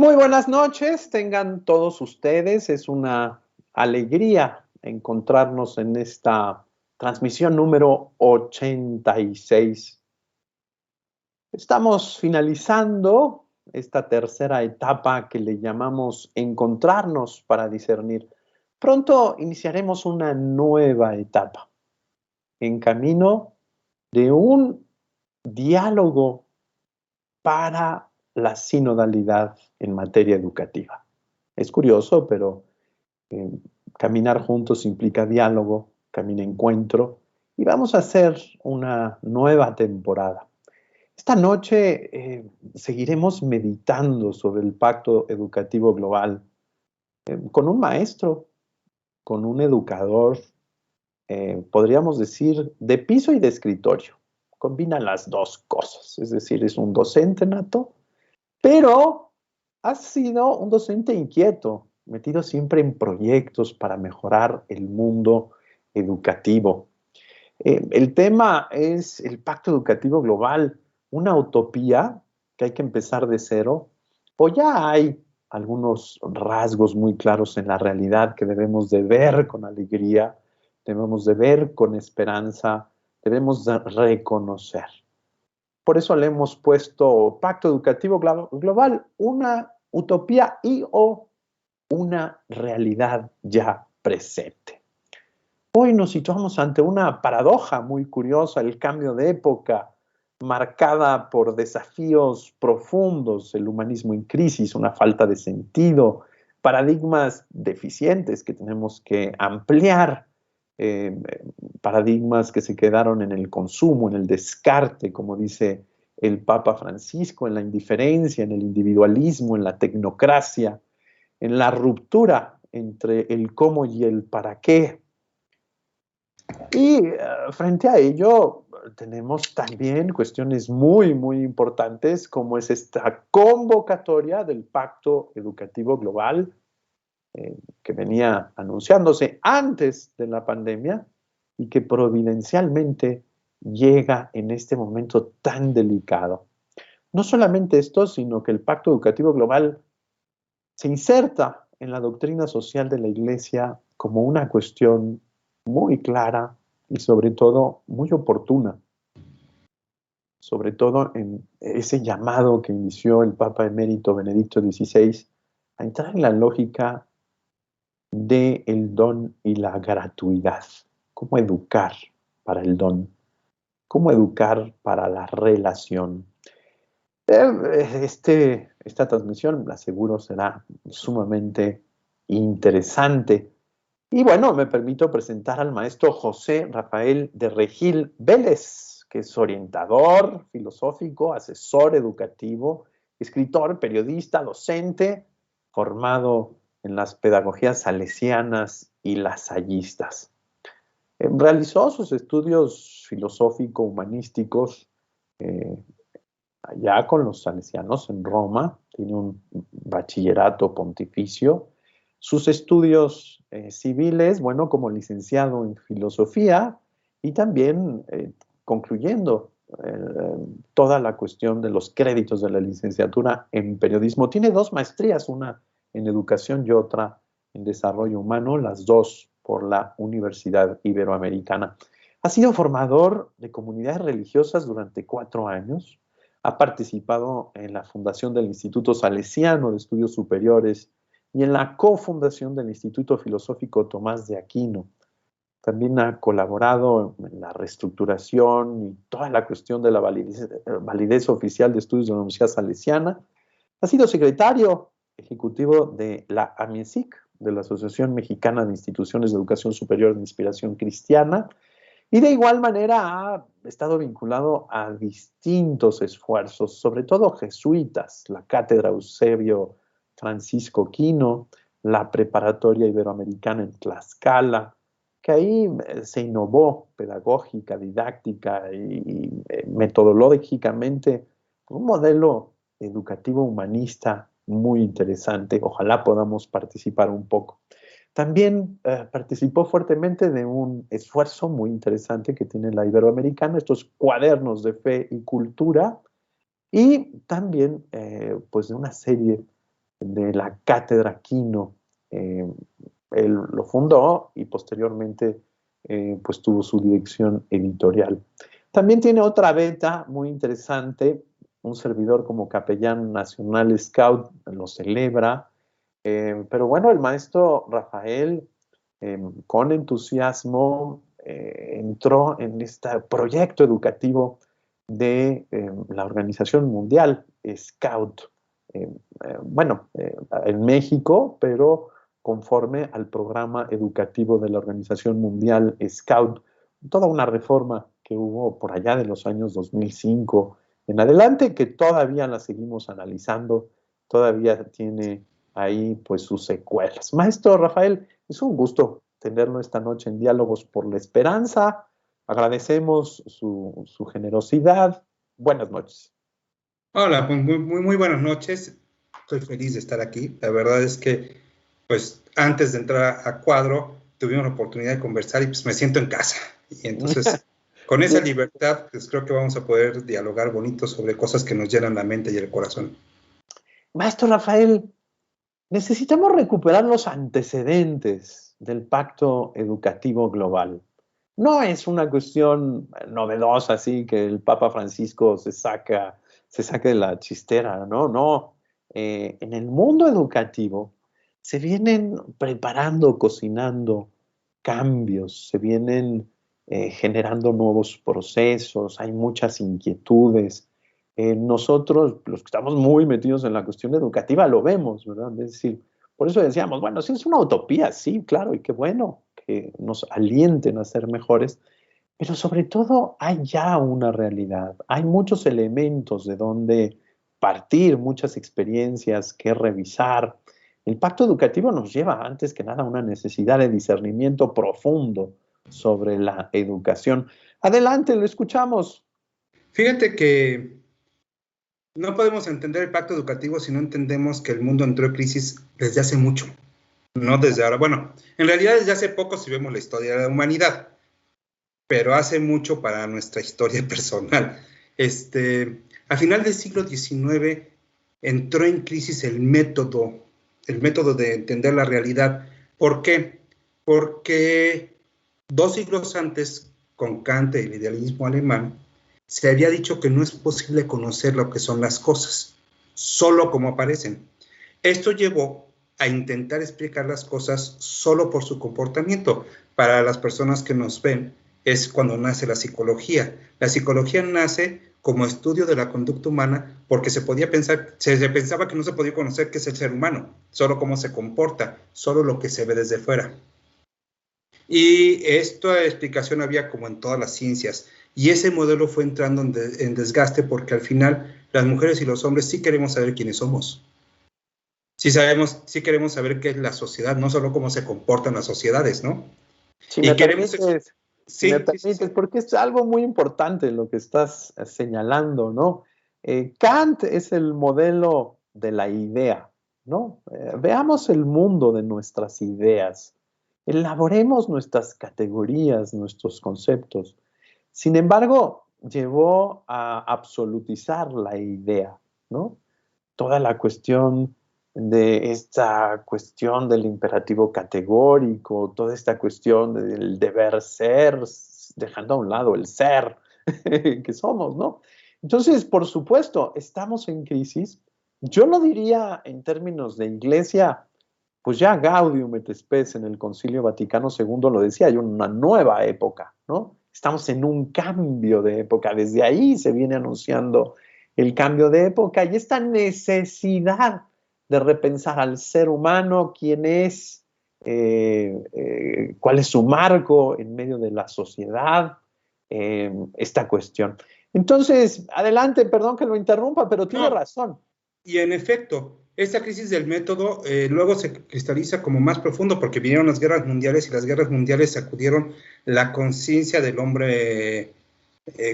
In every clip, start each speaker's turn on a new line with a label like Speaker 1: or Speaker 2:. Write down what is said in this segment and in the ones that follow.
Speaker 1: Muy buenas noches, tengan todos ustedes. Es una alegría encontrarnos en esta transmisión número 86. Estamos finalizando esta tercera etapa que le llamamos encontrarnos para discernir. Pronto iniciaremos una nueva etapa en camino de un diálogo para la sinodalidad en materia educativa. Es curioso, pero eh, caminar juntos implica diálogo, camina encuentro, y vamos a hacer una nueva temporada. Esta noche seguiremos meditando sobre el Pacto Educativo Global con un maestro, con un educador, podríamos decir, de piso y de escritorio. Combina las dos cosas, es decir, es un docente nato, pero ha sido un docente inquieto, metido siempre en proyectos para mejorar el mundo educativo. El tema es el Pacto Educativo Global, una utopía que hay que empezar de cero, o ya hay algunos rasgos muy claros en la realidad que debemos de ver con alegría, debemos de ver con esperanza, debemos de reconocer. Por eso le hemos puesto Pacto Educativo Global, una utopía y o una realidad ya presente. Hoy nos situamos ante una paradoja muy curiosa, el cambio de época, marcada por desafíos profundos, el humanismo en crisis, una falta de sentido, paradigmas deficientes que tenemos que ampliar, eh, paradigmas que se quedaron en el consumo, en el descarte, como dice el Papa Francisco, en la indiferencia, en el individualismo, en la tecnocracia, en la ruptura entre el cómo y el para qué. Y frente a ello, tenemos también cuestiones muy importantes, como es esta convocatoria del Pacto Educativo Global, que venía anunciándose antes de la pandemia y que providencialmente llega en este momento tan delicado. No solamente esto, sino que el Pacto Educativo Global se inserta en la doctrina social de la Iglesia como una cuestión muy clara y sobre todo muy oportuna, sobre todo en ese llamado que inició el Papa emérito Benedicto XVI a entrar en la lógica del don y la gratuidad. ¿Cómo educar para el don? ¿Cómo educar para la relación? Esta transmisión, la aseguro, será sumamente interesante. Y bueno, me permito presentar al maestro José Rafael de Regil Vélez, que es orientador filosófico, asesor educativo, escritor, periodista, docente, formado en las pedagogías salesianas y lasallistas. Realizó sus estudios filosófico-humanísticos eh, allá con los salesianos en Roma, tiene un bachillerato pontificio. Sus estudios civiles, bueno, como licenciado en filosofía y también concluyendo toda la cuestión de los créditos de la licenciatura en periodismo. Tiene dos maestrías, una en educación y otra en desarrollo humano, las dos por la Universidad Iberoamericana. Ha sido formador de comunidades religiosas durante 4 años. Ha participado en la fundación del Instituto Salesiano de Estudios Superiores y en la cofundación del Instituto Filosófico Tomás de Aquino. También ha colaborado en la reestructuración y toda la cuestión de la validez oficial de estudios de la Universidad Salesiana. Ha sido secretario ejecutivo de la AMIESIC, de la Asociación Mexicana de Instituciones de Educación Superior de Inspiración Cristiana, y de igual manera ha estado vinculado a distintos esfuerzos, sobre todo jesuitas, la Cátedra Eusebio Francisco Quino, la Preparatoria Iberoamericana en Tlaxcala, que ahí se innovó pedagógica, didáctica y metodológicamente un modelo educativo humanista muy interesante. Ojalá podamos participar un poco. También participó fuertemente de un esfuerzo muy interesante que tiene la Iberoamericana, estos cuadernos de fe y cultura, y también pues de una serie de la Cátedra Quino. Él lo fundó y posteriormente pues tuvo su dirección editorial. También tiene otra beta muy interesante, un servidor como capellán nacional Scout lo celebra, pero bueno, el maestro Rafael con entusiasmo entró en este proyecto educativo de la Organización Mundial Scout, en México, pero conforme al programa educativo de la Organización Mundial Scout, toda una reforma que hubo por allá de los años 2005 en adelante, que todavía la seguimos analizando, todavía tiene ahí pues sus secuelas. Maestro Rafael, es un gusto tenerlo esta noche en Diálogos por la Esperanza. Agradecemos su generosidad. Buenas noches.
Speaker 2: Hola, pues muy buenas noches. Estoy feliz de estar aquí. La verdad es que, pues, antes de entrar a cuadro, tuvimos la oportunidad de conversar y pues me siento en casa. Y entonces, con esa libertad, pues creo que vamos a poder dialogar bonito sobre cosas que nos llenan la mente y el corazón.
Speaker 1: Maestro Rafael, necesitamos recuperar los antecedentes del Pacto Educativo Global. No es una cuestión novedosa, así que el Papa Francisco se saque de la chistera, no, no. En el mundo educativo se vienen preparando, cocinando cambios, se vienen generando nuevos procesos, hay muchas inquietudes. Nosotros, los que estamos muy metidos en la cuestión educativa, lo vemos, ¿verdad? Es decir, por eso decíamos, bueno, sí es una utopía, sí, claro, y qué bueno que nos alienten a ser mejores, pero sobre todo hay ya una realidad, hay muchos elementos de donde partir, muchas experiencias que revisar. El pacto educativo nos lleva antes que nada a una necesidad de discernimiento profundo sobre la educación. Adelante, lo escuchamos.
Speaker 2: Fíjate que no podemos entender el pacto educativo si no entendemos que el mundo entró en crisis desde hace mucho, no desde ahora. Bueno, en realidad desde hace poco si vemos la historia de la humanidad, pero hace mucho para nuestra historia personal. A final del siglo XIX entró en crisis el método de entender la realidad. ¿Por qué? Porque 2 siglos antes, con Kant y el idealismo alemán, se había dicho que no es posible conocer lo que son las cosas, solo como aparecen. Esto llevó a intentar explicar las cosas solo por su comportamiento. Para las personas que nos ven, es cuando nace la psicología. La psicología nace como estudio de la conducta humana porque se pensaba que no se podía conocer qué es el ser humano, solo cómo se comporta, solo lo que se ve desde fuera. Y esta explicación había como en todas las ciencias. Y ese modelo fue entrando en desgaste porque al final las mujeres y los hombres sí queremos saber quiénes somos. Sí queremos saber qué es la sociedad, no solo cómo se comportan las sociedades, ¿no?
Speaker 1: Si
Speaker 2: Y
Speaker 1: me
Speaker 2: queremos...
Speaker 1: permites, si me
Speaker 2: Sí, sí, sí,
Speaker 1: permites,
Speaker 2: sí.
Speaker 1: porque es algo muy importante lo que estás señalando, ¿no? Kant es el modelo de la idea, ¿no? Veamos el mundo de nuestras ideas, elaboremos nuestras categorías, nuestros conceptos. Sin embargo, llevó a absolutizar la idea, ¿no? Toda la cuestión de esta cuestión del imperativo categórico, toda esta cuestión del deber ser, dejando a un lado el ser que somos, ¿no? Entonces, por supuesto, estamos en crisis. Yo lo diría en términos de iglesia, pues ya Gaudium et Spes en el Concilio Vaticano II lo decía, hay una nueva época, ¿no? Estamos en un cambio de época, desde ahí se viene anunciando el cambio de época y esta necesidad de repensar al ser humano, quién es, cuál es su marco en medio de la sociedad, esta cuestión. Entonces, adelante, perdón que lo interrumpa, pero tiene
Speaker 2: No,
Speaker 1: razón.
Speaker 2: y en efecto, esta crisis del método luego se cristaliza como más profundo porque vinieron las guerras mundiales y las guerras mundiales sacudieron la conciencia del hombre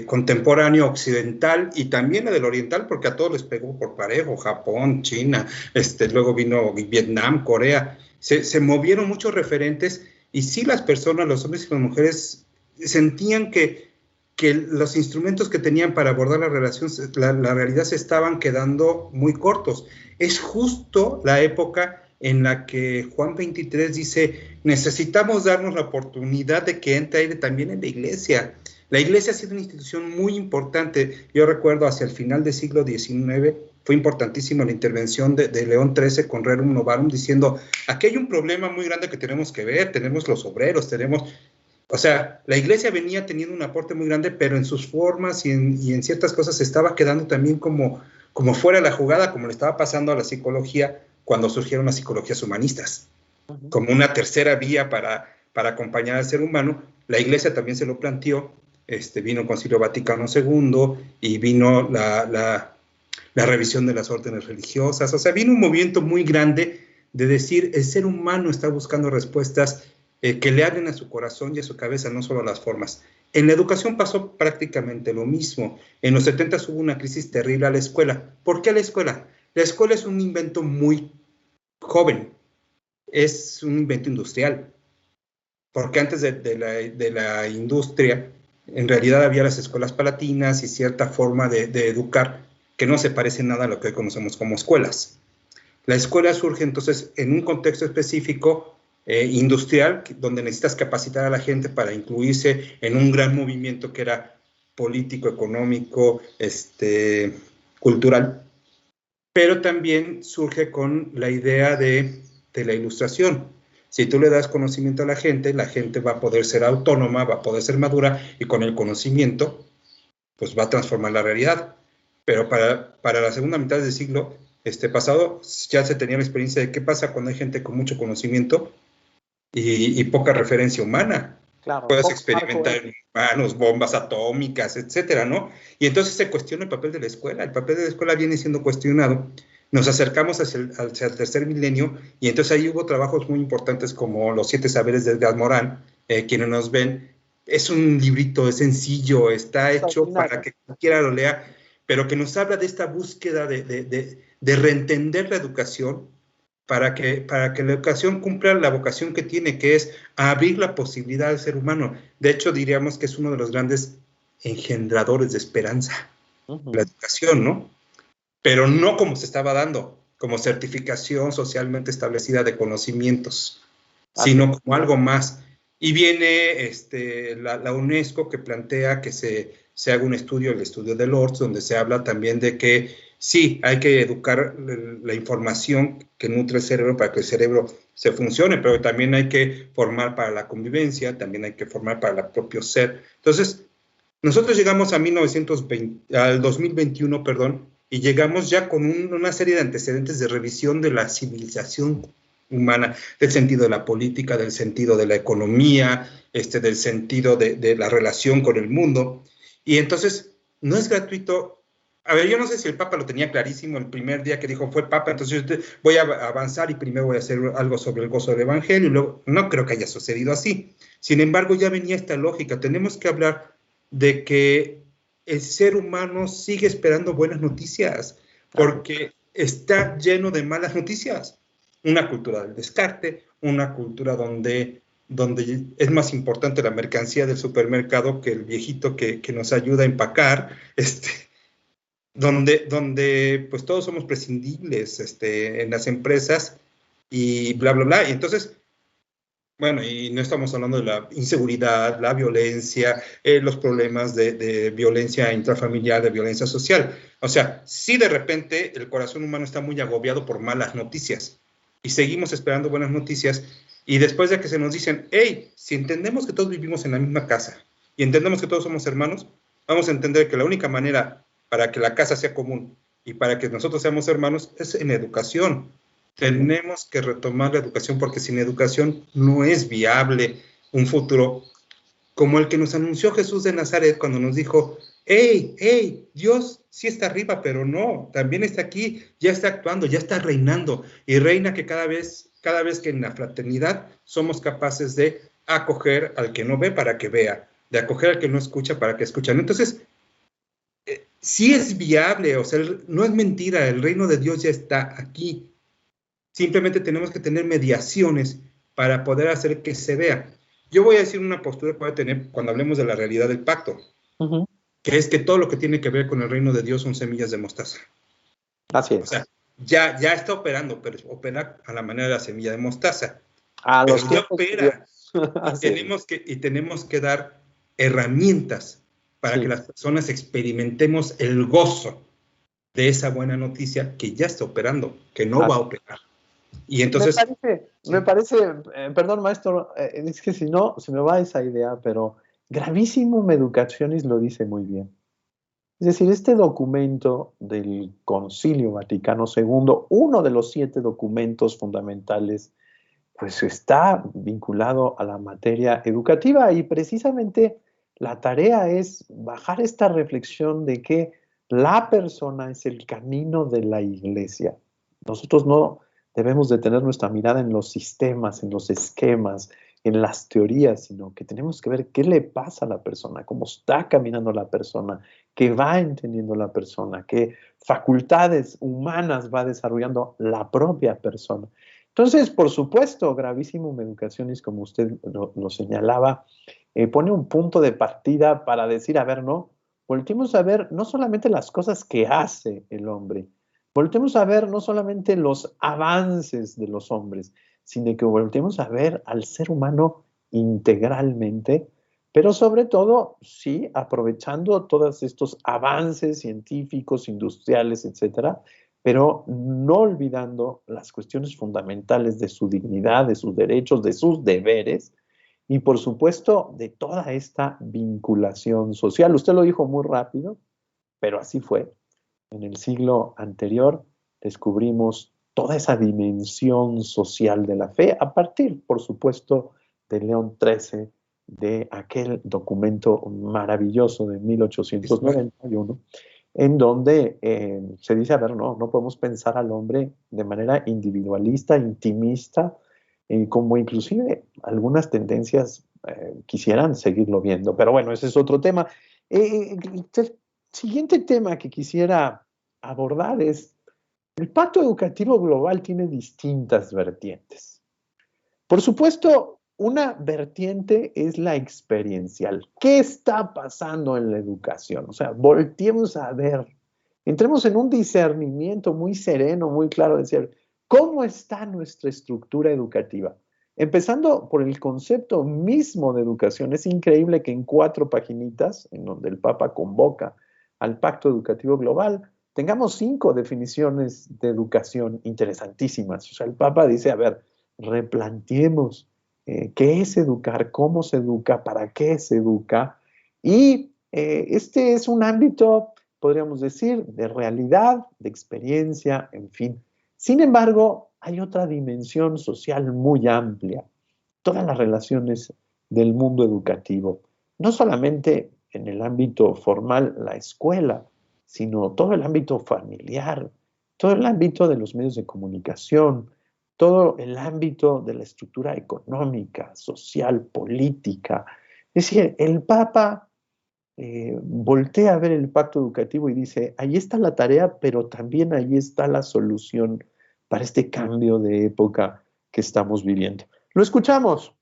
Speaker 2: contemporáneo occidental y también la del oriental porque a todos les pegó por parejo, Japón, China, luego vino Vietnam, Corea, se movieron muchos referentes y sí las personas, los hombres y las mujeres sentían que que los instrumentos que tenían para abordar la relación, la realidad se estaban quedando muy cortos. Es justo la época en la que Juan 23 dice, necesitamos darnos la oportunidad de que entre aire también en la iglesia. La iglesia ha sido una institución muy importante. Yo recuerdo hacia el final del siglo XIX, fue importantísima la intervención de León XIII con Rerum Novarum, diciendo, aquí hay un problema muy grande que tenemos que ver, tenemos los obreros, tenemos... O sea, la iglesia venía teniendo un aporte muy grande, pero en sus formas y en ciertas cosas se estaba quedando también como fuera de la jugada, como le estaba pasando a la psicología cuando surgieron las psicologías humanistas. Como una tercera vía para acompañar al ser humano. La iglesia también se lo planteó, vino el Concilio Vaticano II y vino la revisión de las órdenes religiosas. O sea, vino un movimiento muy grande de decir, el ser humano está buscando respuestas que le hablen a su corazón y a su cabeza, no solo a las formas. En la educación pasó prácticamente lo mismo. En los 70 hubo una crisis terrible a la escuela. ¿Por qué a la escuela? La escuela es un invento muy joven, es un invento industrial, porque antes de la industria, en realidad había las escuelas palatinas y cierta forma de educar que no se parece nada a lo que hoy conocemos como escuelas. La escuela surge entonces en un contexto específico industrial, donde necesitas capacitar a la gente para incluirse en un gran movimiento que era político, económico, cultural, pero también surge con la idea de la ilustración. Si tú le das conocimiento a la gente va a poder ser autónoma, va a poder ser madura, y con el conocimiento, pues va a transformar la realidad. Pero para la segunda mitad del siglo pasado, ya se tenía la experiencia de qué pasa cuando hay gente con mucho conocimiento y poca referencia humana.
Speaker 1: Claro,
Speaker 2: Puedes
Speaker 1: poco marco
Speaker 2: experimentar en humanos, bombas atómicas, etcétera, ¿no? Y entonces se cuestiona el papel de la escuela. El papel de la escuela viene siendo cuestionado. Nos acercamos hacia el tercer milenio, y entonces ahí hubo trabajos muy importantes como Los 7 saberes de Edgar Morin, quienes nos ven. Es un librito, es sencillo, está hecho para que cualquiera lo lea, pero que nos habla de esta búsqueda de reentender la educación, para que la educación cumpla la vocación que tiene, que es abrir la posibilidad al ser humano. De hecho, diríamos que es uno de los grandes engendradores de esperanza, la educación, ¿no? Pero no como se estaba dando, como certificación socialmente establecida de conocimientos, sino como algo más. Y viene la UNESCO, que plantea que se haga un estudio, el estudio de Lords, donde se habla también de que sí, hay que educar la información que nutre el cerebro para que el cerebro se funcione, pero también hay que formar para la convivencia, también hay que formar para el propio ser. Entonces, nosotros llegamos a 1920, al 2021, perdón, y llegamos ya con una serie de antecedentes de revisión de la civilización humana, del sentido de la política, del sentido de la economía, del sentido de la relación con el mundo. Y entonces, no es gratuito. A ver, yo no sé si el Papa lo tenía clarísimo el primer día que dijo fue Papa, entonces yo voy a avanzar y primero voy a hacer algo sobre el gozo del Evangelio, y luego, no creo que haya sucedido así. Sin embargo, ya venía esta lógica. Tenemos que hablar de que el ser humano sigue esperando buenas noticias, porque está lleno de malas noticias. Una cultura del descarte, una cultura donde es más importante la mercancía del supermercado que el viejito que nos ayuda a empacar, donde pues todos somos prescindibles en las empresas y bla, bla, bla. Y entonces, bueno, y no estamos hablando de la inseguridad, la violencia, los problemas de violencia intrafamiliar, de violencia social. O sea, sí, de repente el corazón humano está muy agobiado por malas noticias y seguimos esperando buenas noticias, y después de que se nos dicen, hey, si entendemos que todos vivimos en la misma casa y entendemos que todos somos hermanos, vamos a entender que la única manera para que la casa sea común y para que nosotros seamos hermanos es en educación. Tenemos que retomar la educación, porque sin educación no es viable un futuro como el que nos anunció Jesús de Nazaret cuando nos dijo, hey, Dios sí está arriba, pero no, también está aquí, ya está actuando, ya está reinando, y reina que cada vez que en la fraternidad somos capaces de acoger al que no ve para que vea, de acoger al que no escucha para que escuche. Entonces, sí es viable, o sea, no es mentira, el reino de Dios ya está aquí. Simplemente tenemos que tener mediaciones para poder hacer que se vea. Yo voy a decir una postura que voy a tener cuando hablemos de la realidad del pacto.
Speaker 1: Ujú.
Speaker 2: que es que todo lo que tiene que ver con el reino de Dios son semillas de mostaza.
Speaker 1: Así
Speaker 2: O sea,
Speaker 1: es.
Speaker 2: ya está operando, pero opera a la manera de la semilla de mostaza.
Speaker 1: A
Speaker 2: Pero
Speaker 1: los
Speaker 2: ya
Speaker 1: tiempos de
Speaker 2: opera
Speaker 1: Dios.
Speaker 2: y
Speaker 1: Así es.
Speaker 2: tenemos que dar herramientas para que
Speaker 1: Sí.
Speaker 2: las personas experimentemos el gozo de esa buena noticia que ya está operando, que no va a
Speaker 1: Así.
Speaker 2: operar. Y
Speaker 1: Sí,
Speaker 2: entonces,
Speaker 1: me
Speaker 2: sí,
Speaker 1: parece, perdón, maestro, es que si no, se me va esa idea, pero Gravísimo Educationis lo dice muy bien. Es decir, este documento del Concilio Vaticano II, uno de los 7 documentos fundamentales, pues está vinculado a la materia educativa y precisamente la tarea es bajar esta reflexión de que la persona es el camino de la iglesia. Nosotros no debemos de tener nuestra mirada en los sistemas, en los esquemas, en las teorías, sino que tenemos que ver qué le pasa a la persona, cómo está caminando la persona, qué va entendiendo la persona, qué facultades humanas va desarrollando la propia persona. Entonces, por supuesto, Gravísimo Educaciones, como usted lo señalaba, pone un punto de partida para decir, a ver, no, volteemos a ver no solamente las cosas que hace el hombre, volteemos a ver no solamente los avances de los hombres, sino que volteemos a ver al ser humano integralmente, pero sobre todo, sí, aprovechando todos estos avances científicos, industriales, etcétera, pero no olvidando las cuestiones fundamentales de su dignidad, de sus derechos, de sus deberes y por supuesto de toda esta vinculación social. Usted lo dijo muy rápido, pero así fue. En el siglo anterior descubrimos toda esa dimensión social de la fe a partir, por supuesto, de León XIII, de aquel documento maravilloso de
Speaker 2: sí, señor.
Speaker 1: 1891, en donde se dice, a ver, no podemos pensar al hombre de manera individualista, intimista, como inclusive algunas tendencias quisieran seguirlo viendo. Pero bueno, ese es otro tema. El siguiente tema que quisiera abordar es, el pacto educativo global tiene distintas vertientes. Por supuesto, una vertiente es la experiencial. ¿Qué está pasando en la educación? O sea, volteemos a ver, entremos en un discernimiento muy sereno, muy claro, de decir, ¿cómo está nuestra estructura educativa? Empezando por el concepto mismo de educación. Es increíble que en 4 paginitas, en donde el Papa convoca al Pacto Educativo Global, tengamos 5 definiciones de educación interesantísimas. O sea, el Papa dice, a ver, replanteemos qué es educar, cómo se educa, para qué se educa. Y este es un ámbito, podríamos decir, de realidad, de experiencia, en fin. Sin embargo, hay otra dimensión social muy amplia, todas las relaciones del mundo educativo, no solamente en el ámbito formal, la escuela, sino todo el ámbito familiar, todo el ámbito de los medios de comunicación, todo el ámbito de la estructura económica, social, política. Es decir, el Papa voltea a ver el pacto educativo y dice, ahí está la tarea, pero también ahí está la solución para este cambio de época que estamos viviendo. Lo escuchamos.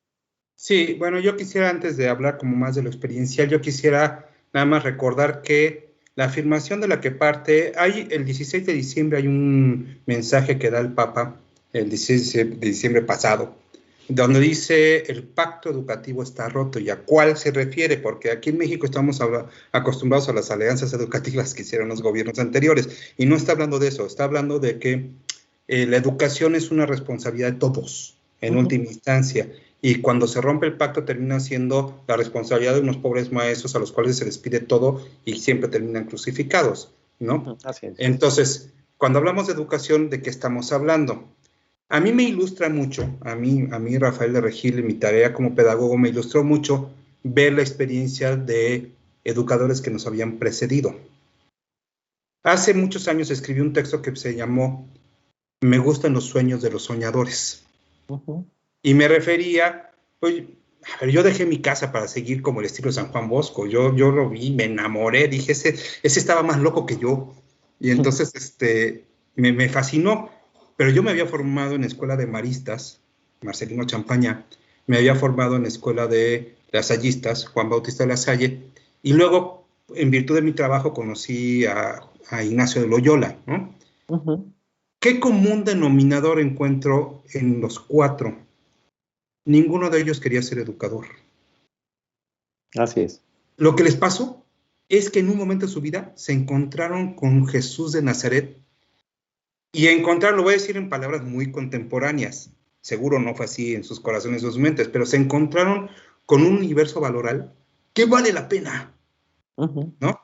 Speaker 2: Sí, bueno, yo quisiera antes de hablar como más de lo experiencial, yo quisiera nada más recordar que la afirmación de la que parte, hay el 16 de diciembre hay un mensaje que da el Papa, el 16 de diciembre pasado, donde dice el pacto educativo está roto. ¿Y a cuál se refiere? Porque aquí en México estamos acostumbrados a las alianzas educativas que hicieron los gobiernos anteriores, y no está hablando de eso, está hablando de que la educación es una responsabilidad de todos, en
Speaker 1: Uh -huh,
Speaker 2: última instancia. Y cuando se rompe el pacto termina siendo la responsabilidad de unos pobres maestros a los cuales se les pide todo y siempre terminan crucificados,
Speaker 1: uh
Speaker 2: ¿no?
Speaker 1: -huh, así es.
Speaker 2: Entonces, cuando hablamos de educación, ¿de qué estamos hablando? A mí me ilustra mucho, a mí Rafael de Regil, en mi tarea como pedagogo, me ilustró mucho ver la experiencia de educadores que nos habían precedido. Hace muchos años escribí un texto que se llamó Me gustan los sueños de los soñadores.
Speaker 1: Uh -huh.
Speaker 2: Y me refería, pues, a ver, yo dejé mi casa para seguir como el estilo de San Juan Bosco. Yo lo vi, me enamoré, dije, ese estaba más loco que yo. Y entonces me fascinó. Pero yo me había formado en escuela de maristas, Marcelino Champaña, me había formado en escuela de lasallistas, Juan Bautista Lasalle, y luego en virtud de mi trabajo conocí a Ignacio de Loyola, ¿no?
Speaker 1: Ujú.
Speaker 2: ¿Qué común denominador encuentro en los cuatro? Ninguno de ellos quería ser educador.
Speaker 1: Así es.
Speaker 2: Lo que les pasó es que en un momento de su vida se encontraron con Jesús de Nazaret y lo voy a decir en palabras muy contemporáneas, seguro no fue así en sus corazones y sus mentes, pero se encontraron con un universo valoral que vale la pena,
Speaker 1: Ujú.
Speaker 2: ¿no?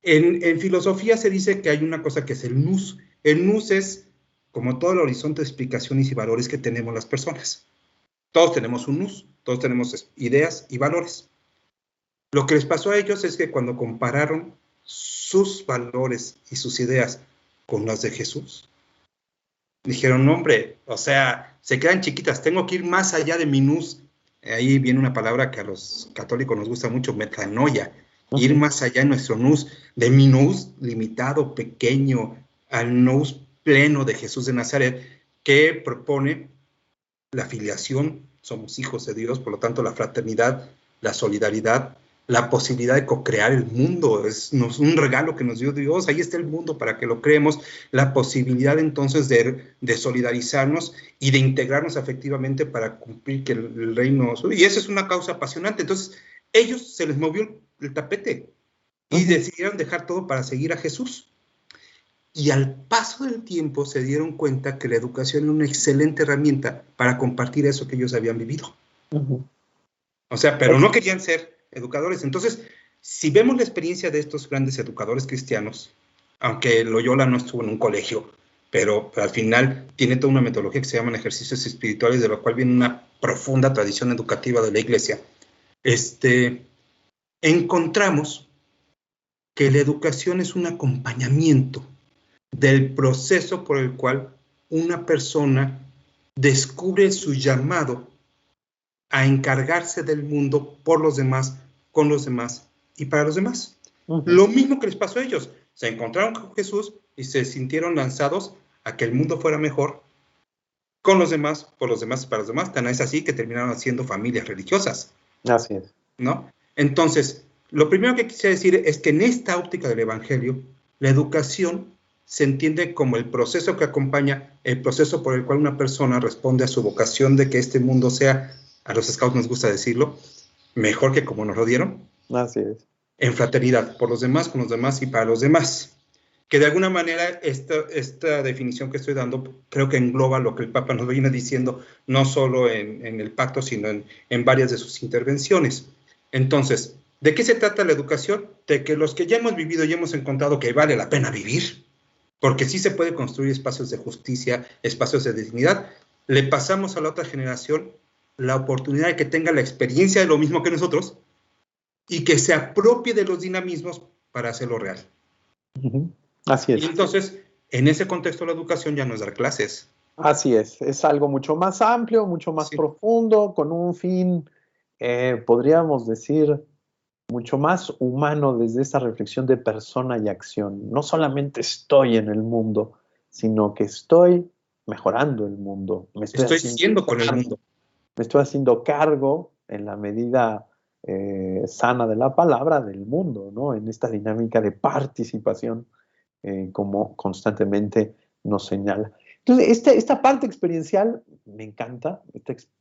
Speaker 2: En filosofía se dice que hay una cosa que es el nous. El nous es como todo el horizonte de explicaciones y valores que tenemos las personas. Todos tenemos un nous, todos tenemos ideas y valores. Lo que les pasó a ellos es que cuando compararon sus valores y sus ideas con las de Jesús, dijeron, no, hombre, o sea, se quedan chiquitas, tengo que ir más allá de mi nous. Ahí viene una palabra que a los católicos nos gusta mucho, metanoia, ir
Speaker 1: Ujú.
Speaker 2: más allá de nuestro nous, de mi nous limitado, pequeño, al nous pleno de Jesús de Nazaret, que propone la filiación, somos hijos de Dios, por lo tanto la fraternidad, la solidaridad, la posibilidad de co-crear el mundo, es un regalo que nos dio Dios, ahí está el mundo para que lo creemos, la posibilidad entonces de solidarizarnos y de integrarnos afectivamente para cumplir que el reino, y esa es una causa apasionante. Entonces ellos se les movió el tapete y
Speaker 1: Ujú.
Speaker 2: decidieron dejar todo para seguir a Jesús. Y al paso del tiempo se dieron cuenta que la educación era una excelente herramienta para compartir eso que ellos habían vivido.
Speaker 1: Ujú.
Speaker 2: O sea, pero no querían ser educadores. Entonces, si vemos la experiencia de estos grandes educadores cristianos, aunque Loyola no estuvo en un colegio, pero al final tiene toda una metodología que se llaman ejercicios espirituales, de lo cual viene una profunda tradición educativa de la iglesia, encontramos que la educación es un acompañamiento del proceso por el cual una persona descubre su llamado a encargarse del mundo por los demás, con los demás y para los demás.
Speaker 1: Ujú.
Speaker 2: Lo mismo que les pasó a ellos. Se encontraron con Jesús y se sintieron lanzados a que el mundo fuera mejor con los demás, por los demás y para los demás. Tan es así que terminaron haciendo familias religiosas,
Speaker 1: Así es.
Speaker 2: ¿no? Entonces, lo primero que quisiera decir es que en esta óptica del Evangelio, la educación se entiende como el proceso que acompaña el proceso por el cual una persona responde a su vocación de que este mundo sea, a los scouts nos gusta decirlo, mejor que como nos lo dieron,
Speaker 1: Así es.
Speaker 2: en fraternidad, por los demás, con los demás y para los demás. Que de alguna manera esta definición que estoy dando creo que engloba lo que el Papa nos viene diciendo, no solo en el pacto, sino en varias de sus intervenciones. Entonces, ¿de qué se trata la educación? De que los que ya hemos vivido y hemos encontrado que vale la pena vivir, porque sí se puede construir espacios de justicia, espacios de dignidad, le pasamos a la otra generación la oportunidad de que tenga la experiencia de lo mismo que nosotros y que se apropie de los dinamismos para hacerlo real.
Speaker 1: Ujú. Así
Speaker 2: Y
Speaker 1: es.
Speaker 2: entonces, en ese contexto, la educación ya no es dar clases.
Speaker 1: Así es algo mucho más amplio, mucho más
Speaker 2: Sí.
Speaker 1: profundo, con un fin, podríamos decir, mucho más humano desde esa reflexión de persona y acción. No solamente estoy en el mundo, sino que estoy mejorando el mundo,
Speaker 2: Estoy siendo con el mundo.
Speaker 1: me estoy haciendo cargo en la medida sana de la palabra del mundo, ¿no? En esta dinámica de participación, como constantemente nos señala. Entonces, esta parte experiencial me encanta,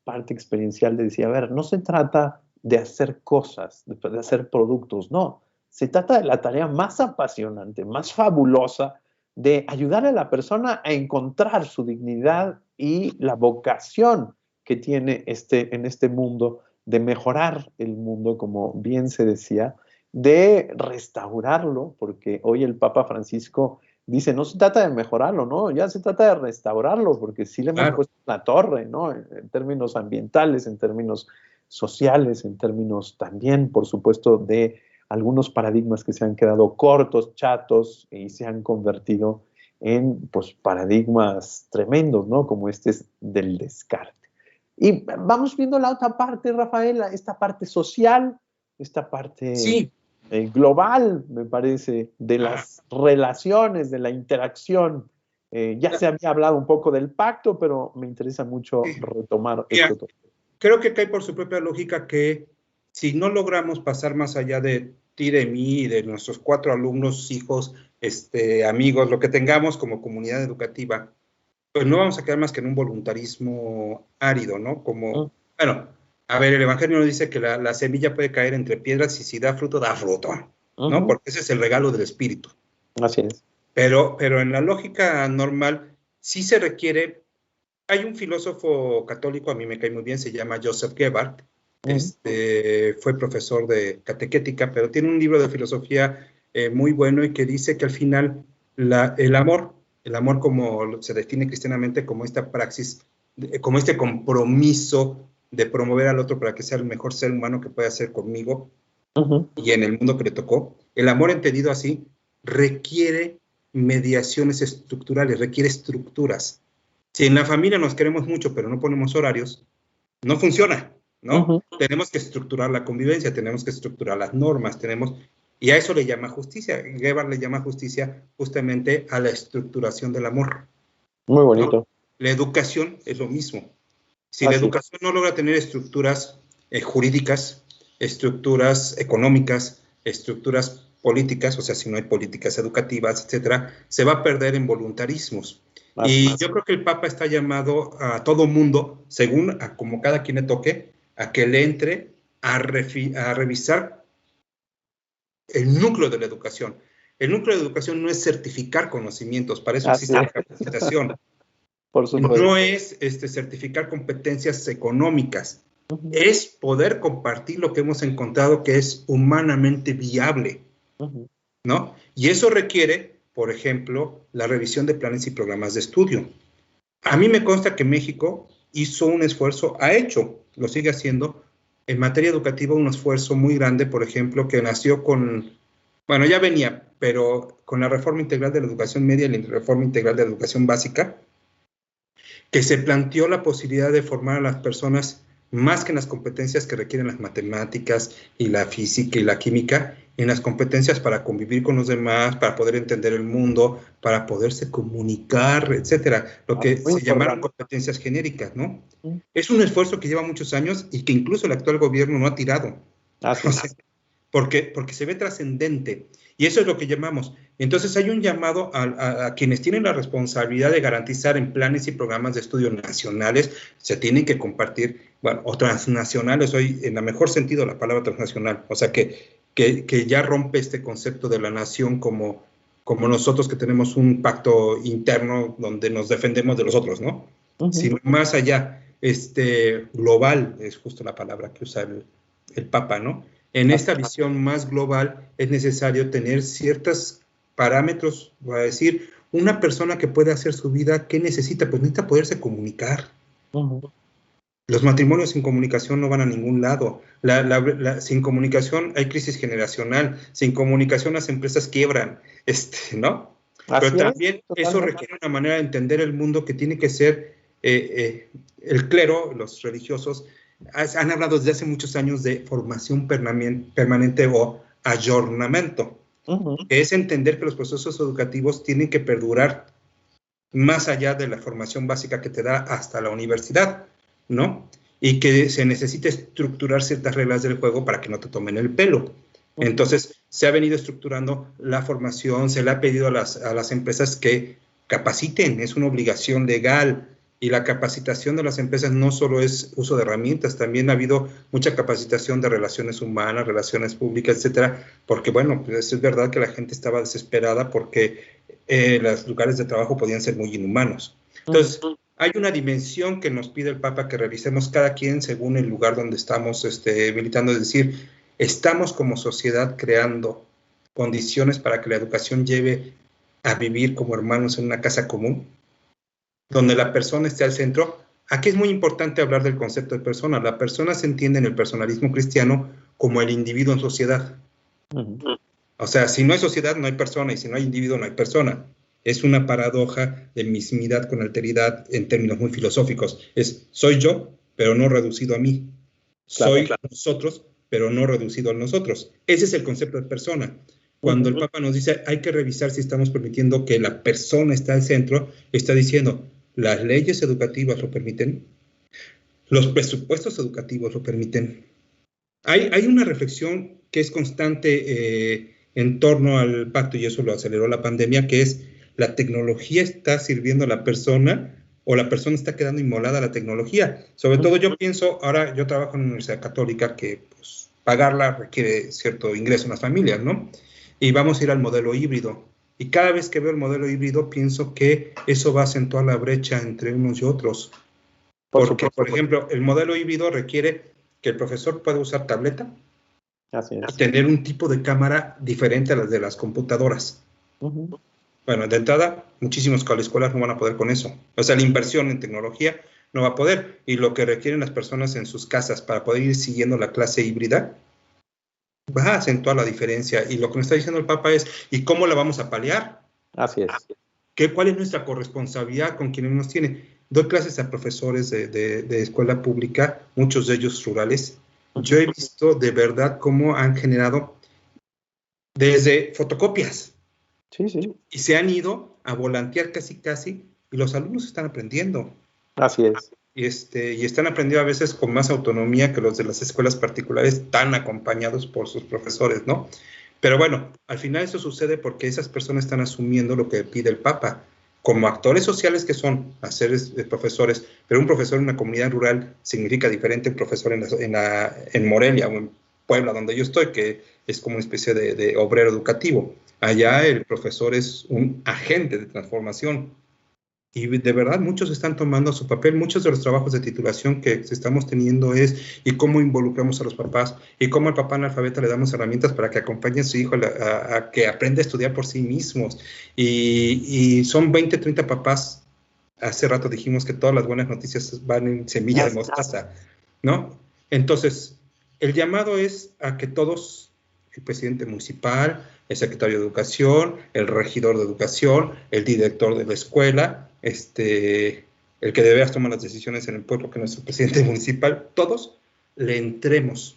Speaker 1: parte experiencial de decir, a ver, no se trata de hacer cosas, de hacer productos, no, se trata de la tarea más apasionante, más fabulosa, de ayudar a la persona a encontrar su dignidad y la vocación que tiene en este mundo, de mejorar el mundo, como bien se decía, de restaurarlo, porque hoy el Papa Francisco dice, no se trata de mejorarlo, ¿no? Ya se trata de restaurarlo, porque sí le hemos
Speaker 2: Claro.
Speaker 1: puesto la torre, ¿no? En términos ambientales, en términos sociales, en términos también, por supuesto, de algunos paradigmas que se han quedado cortos, chatos, y se han convertido en pues, paradigmas tremendos, ¿no? Como este es del descarte. Y vamos viendo la otra parte, Rafaela, esta parte social, esta parte
Speaker 2: Sí.
Speaker 1: global, me parece, de las relaciones, de la interacción. Ya se había hablado un poco del pacto, pero me interesa mucho retomar
Speaker 2: Mira,
Speaker 1: esto.
Speaker 2: creo que cae por su propia lógica que si no logramos pasar más allá de ti, de mí, de nuestros 4 alumnos, hijos, amigos, lo que tengamos como comunidad educativa, pues no vamos a quedar más que en un voluntarismo árido, ¿no? Como, bueno, a ver, el Evangelio nos dice que la semilla puede caer entre piedras y si da fruto, ¿no? Porque ese es el regalo del Espíritu.
Speaker 1: Así es.
Speaker 2: Pero en la lógica normal sí se requiere. Hay un filósofo católico, a mí me cae muy bien, se llama Joseph Goebbels. Fue profesor de catequética, pero tiene un libro de filosofía muy bueno y que dice que al final el amor como se define cristianamente como esta praxis, como este compromiso de promover al otro para que sea el mejor ser humano que pueda ser conmigo y en el mundo que le tocó, el amor entendido así requiere mediaciones estructurales, requiere estructuras. Si en la familia nos queremos mucho pero no ponemos horarios, no funciona, ¿no? Tenemos que estructurar la convivencia, tenemos que estructurar las normas, y a eso le llama justicia. Goebbels le llama justicia justamente a la estructuración del amor.
Speaker 1: Muy bonito.
Speaker 2: ¿No? La educación es lo mismo. Si la educación no logra tener estructuras jurídicas, estructuras económicas, estructuras políticas, o sea, si no hay políticas educativas, etcétera, se va a perder en voluntarismos. Y yo creo que el Papa está llamado a todo mundo, según a como cada quien le toque, a que le entre a revisar el núcleo de la educación. El núcleo de educación no es certificar conocimientos, para eso existe la capacitación.
Speaker 1: Por supuesto.
Speaker 2: No es certificar competencias económicas, es poder compartir lo que hemos encontrado que es humanamente viable, ¿no? Y eso requiere, por ejemplo, la revisión de planes y programas de estudio. A mí me consta que México hizo un esfuerzo, lo sigue haciendo, en materia educativa un esfuerzo muy grande, por ejemplo, que nació bueno, ya venía, pero con la reforma integral de la educación media y la reforma integral de la educación básica, que se planteó la posibilidad de formar a las personas más que en las competencias que requieren las matemáticas y la física y la química, en las competencias para convivir con los demás, para poder entender el mundo, para poderse comunicar, etcétera, lo que se llamaron competencias genéricas, ¿no? Es un esfuerzo que lleva muchos años y que incluso el actual gobierno no ha tirado. Porque se ve trascendente. Y eso es lo que llamamos. Entonces hay un llamado a quienes tienen la responsabilidad de garantizar en planes y programas de estudio nacionales, se tienen que compartir, o transnacionales, hoy en el mejor sentido la palabra transnacional, o sea que ya rompe este concepto de la nación como nosotros que tenemos un pacto interno donde nos defendemos de los otros, ¿no? Sino más allá, global, es justo la palabra que usa el Papa, ¿no? En esta visión más global es necesario tener ciertos parámetros, voy a decir, una persona que puede hacer su vida, ¿qué necesita? Pues necesita poderse comunicar. Los matrimonios sin comunicación no van a ningún lado. Sin comunicación hay crisis generacional. Sin comunicación las empresas quiebran, ¿no? Pero también eso requiere una manera de entender el mundo que tiene que ser el clero, los religiosos, han hablado desde hace muchos años de formación permanente o ayornamiento, que es entender que los procesos educativos tienen que perdurar más allá de la formación básica que te da hasta la universidad, ¿no? Y que se necesita estructurar ciertas reglas del juego para que no te tomen el pelo. Entonces, se ha venido estructurando la formación, se le ha pedido a las empresas que capaciten, es una obligación legal. Y la capacitación de las empresas no solo es uso de herramientas, también ha habido mucha capacitación de relaciones humanas, relaciones públicas, etcétera, porque, bueno, pues es verdad que la gente estaba desesperada porque los lugares de trabajo podían ser muy inhumanos. Entonces, hay una dimensión que nos pide el Papa que revisemos cada quien según el lugar donde estamos militando, es decir, estamos como sociedad creando condiciones para que la educación lleve a vivir como hermanos en una casa común, donde la persona esté al centro. Aquí es muy importante hablar del concepto de persona. La persona se entiende en el personalismo cristiano como el individuo en sociedad. O sea, si no hay sociedad, no hay persona, y si no hay individuo, no hay persona. Es una paradoja de mismidad con alteridad en términos muy filosóficos. Soy yo, pero no reducido a mí. Soy nosotros, pero no reducido a nosotros. Ese es el concepto de persona. Cuando el Papa nos dice hay que revisar si estamos permitiendo que la persona esté al centro, está diciendo, las leyes educativas lo permiten, los presupuestos educativos lo permiten. Hay una reflexión que es constante en torno al pacto, y eso lo aceleró la pandemia, que es la tecnología está sirviendo a la persona o la persona está quedando inmolada a la tecnología. Sobre todo yo pienso, ahora yo trabajo en una universidad católica que pues, pagarla requiere cierto ingreso en las familias, ¿no? Y vamos a ir al modelo híbrido. Y cada vez que veo el modelo híbrido pienso que eso va a acentuar la brecha entre unos y otros. Porque, por ejemplo, el modelo híbrido requiere que el profesor pueda usar tableta y tener un tipo de cámara diferente a las de las computadoras. Bueno, de entrada, muchísimas escuelas no van a poder con eso. O sea, la inversión en tecnología no va a poder. Y lo que requieren las personas en sus casas para poder ir siguiendo la clase híbrida va a acentuar la diferencia. Y lo que me está diciendo el Papa es, ¿y cómo la vamos a paliar?
Speaker 1: Así es.
Speaker 2: ¿Cuál es nuestra corresponsabilidad con quienes nos tienen? Doy clases a profesores de escuela pública, muchos de ellos rurales. Yo he visto de verdad cómo han generado desde fotocopias.
Speaker 1: Sí, sí.
Speaker 2: Y se han ido a volantear casi, y los alumnos están aprendiendo.
Speaker 1: Así es.
Speaker 2: Y están aprendiendo a veces con más autonomía que los de las escuelas particulares, tan acompañados por sus profesores, ¿no? Pero bueno, al final eso sucede porque esas personas están asumiendo lo que pide el Papa. Como actores sociales que son, hacer profesores, pero un profesor en una comunidad rural significa diferente a un profesor en Morelia o en Puebla, donde yo estoy, que es como una especie de obrero educativo. Allá el profesor es un agente de transformación. Y de verdad muchos están tomando su papel. Muchos de los trabajos de titulación que estamos teniendo es y cómo involucramos a los papás y cómo al papá analfabeta le damos herramientas para que acompañe a su hijo a que aprenda a estudiar por sí mismos. Y son 20, 30 papás. Hace rato dijimos que todas las buenas noticias van en semilla de mostaza, ¿no? Entonces, el llamado es a que todos, el presidente municipal, el secretario de Educación, el regidor de Educación, el director de la escuela, el que debe tomar las decisiones en el pueblo, que es nuestro presidente municipal, todos le entremos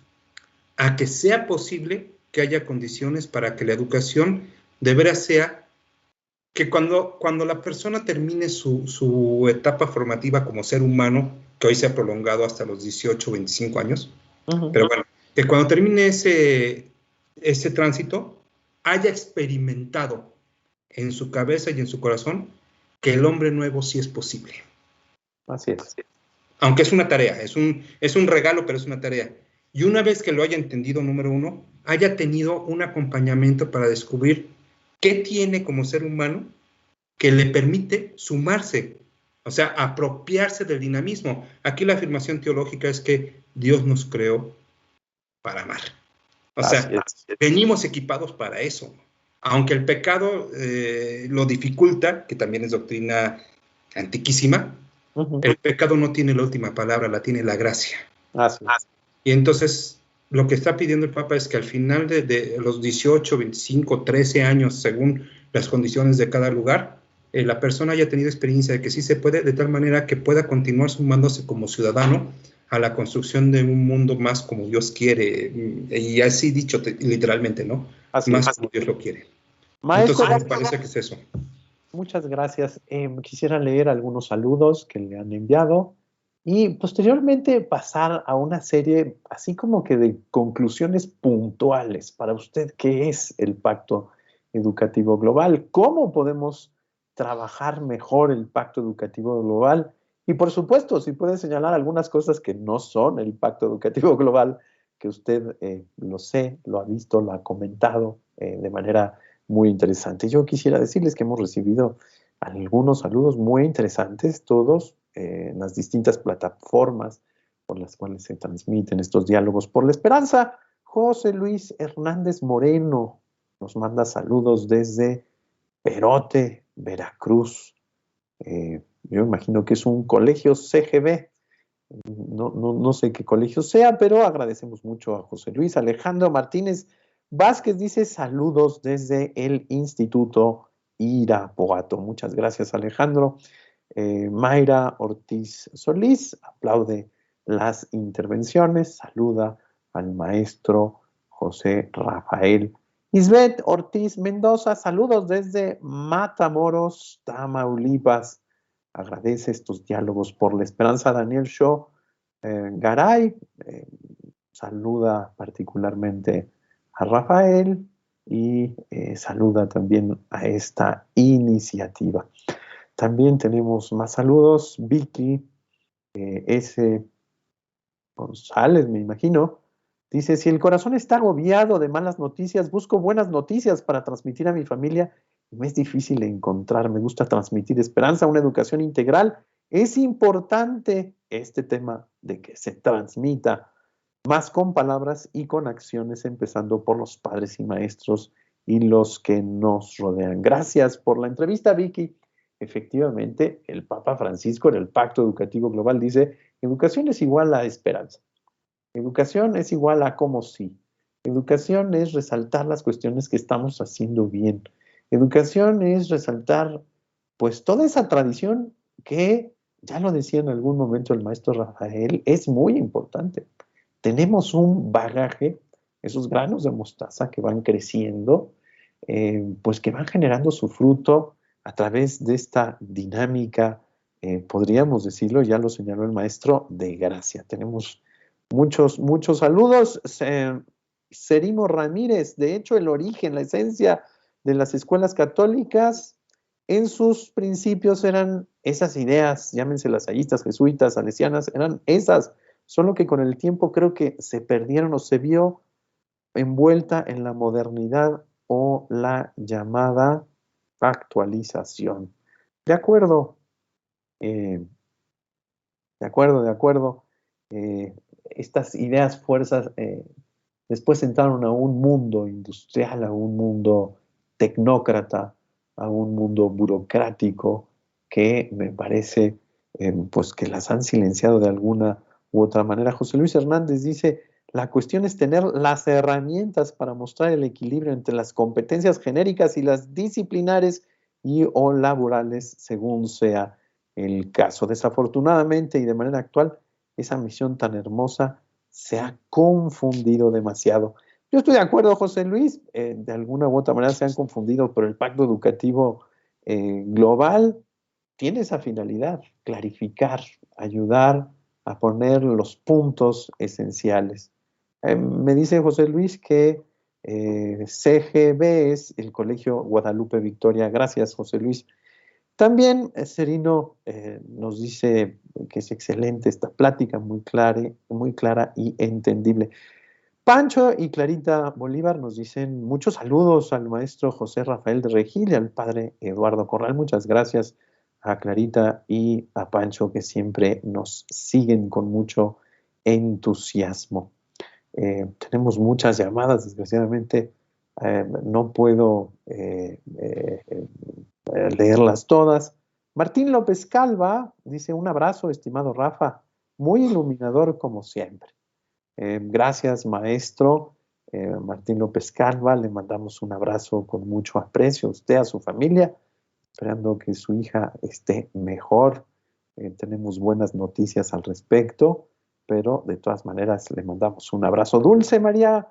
Speaker 2: a que sea posible que haya condiciones para que la educación de veras sea que cuando la persona termine su etapa formativa como ser humano, que hoy se ha prolongado hasta los 18, 25 años, pero bueno, que cuando termine ese tránsito, haya experimentado en su cabeza y en su corazón que el hombre nuevo sí es posible.
Speaker 1: Así es.
Speaker 2: Aunque es una tarea, es un regalo, pero es una tarea. Y una vez que lo haya entendido, número uno, haya tenido un acompañamiento para descubrir qué tiene como ser humano que le permite sumarse, o sea, apropiarse del dinamismo. Aquí la afirmación teológica es que Dios nos creó para amar. O sea, venimos equipados para eso. Aunque el pecado lo dificulta, que también es doctrina antiquísima, el pecado no tiene la última palabra, la tiene la gracia. Y entonces, lo que está pidiendo el Papa es que al final de los 18, 25, 13 años, según las condiciones de cada lugar, la persona haya tenido experiencia de que sí se puede, de tal manera que pueda continuar sumándose como ciudadano a la construcción de un mundo más como Dios quiere, y así dicho literalmente, ¿no? Más como Dios lo quiere.
Speaker 1: Maestro,
Speaker 2: entonces, me parece que es eso.
Speaker 1: Muchas gracias. Quisiera leer algunos saludos que le han enviado y posteriormente pasar a una serie así como que de conclusiones puntuales para usted. ¿Qué es el Pacto Educativo Global? ¿Cómo podemos trabajar mejor el Pacto Educativo Global? Y por supuesto, si puede señalar algunas cosas que no son el Pacto Educativo Global, que usted lo sé, lo ha visto, lo ha comentado de manera muy interesante. Yo quisiera decirles que hemos recibido algunos saludos muy interesantes, todos en las distintas plataformas por las cuales se transmiten estos diálogos por la esperanza. José Luis Hernández Moreno nos manda saludos desde Perote, Veracruz. Yo imagino que es un colegio CGB. No sé qué colegio sea, pero agradecemos mucho a José Luis. Alejandro Martínez Vázquez dice saludos desde el Instituto Irapuato. Muchas gracias, Alejandro. Mayra Ortiz Solís aplaude las intervenciones, saluda al maestro José Rafael. Isbeth Ortiz Mendoza, saludos desde Matamoros, Tamaulipas. Agradece estos diálogos por la esperanza. Daniel Shaw Garay saluda particularmente a Rafael y saluda también a esta iniciativa. También tenemos más saludos. Vicky S. González, me imagino, dice, si el corazón está agobiado de malas noticias, busco buenas noticias para transmitir a mi familia y me es difícil encontrar. Me gusta transmitir esperanza, una educación integral. Es importante este tema de que se transmita más con palabras y con acciones, empezando por los padres y maestros y los que nos rodean. Gracias por la entrevista, Vicky. Efectivamente, el Papa Francisco en el Pacto Educativo Global dice, educación es igual a esperanza. Educación es igual a como sí. Educación es resaltar las cuestiones que estamos haciendo bien. Educación es resaltar, pues, toda esa tradición que, ya lo decía en algún momento el maestro Rafael, es muy importante. Tenemos un bagaje, esos granos de mostaza que van creciendo, pues que van generando su fruto a través de esta dinámica, podríamos decirlo, ya lo señaló el maestro, de gracia. Tenemos muchos saludos. Serimo Ramírez, de hecho, el origen, la esencia de las escuelas católicas, en sus principios eran esas ideas, llámense lasallistas, jesuitas, salesianas, eran esas, solo que con el tiempo creo que se perdieron o se vio envuelta en la modernidad o la llamada actualización. De acuerdo, eh, de acuerdo, de acuerdo. Estas ideas, fuerzas, después entraron a un mundo industrial, a un mundo tecnócrata, a un mundo burocrático que me parece pues que las han silenciado de alguna u otra manera. José Luis Hernández dice, la cuestión es tener las herramientas para mostrar el equilibrio entre las competencias genéricas y las disciplinares y o laborales, según sea el caso. Desafortunadamente y de manera actual, esa misión tan hermosa se ha confundido demasiado. Yo estoy de acuerdo, José Luis, de alguna u otra manera se han confundido, pero el pacto educativo global tiene esa finalidad, clarificar, ayudar a poner los puntos esenciales. Me dice José Luis que CGB es el Colegio Guadalupe Victoria. Gracias, José Luis. También Serino nos dice que es excelente esta plática, muy clara y entendible. Pancho y Clarita Bolívar nos dicen muchos saludos al maestro José Rafael de Regil y al padre Eduardo Corral. Muchas gracias a Clarita y a Pancho que siempre nos siguen con mucho entusiasmo. Tenemos muchas llamadas, desgraciadamente no puedo leerlas todas. Martín López Calva dice, un abrazo, estimado Rafa, muy iluminador como siempre. Gracias, maestro. Martín López Calva, le mandamos un abrazo con mucho aprecio a usted, a su familia, esperando que su hija esté mejor. Tenemos buenas noticias al respecto, pero de todas maneras le mandamos un abrazo. Dulce María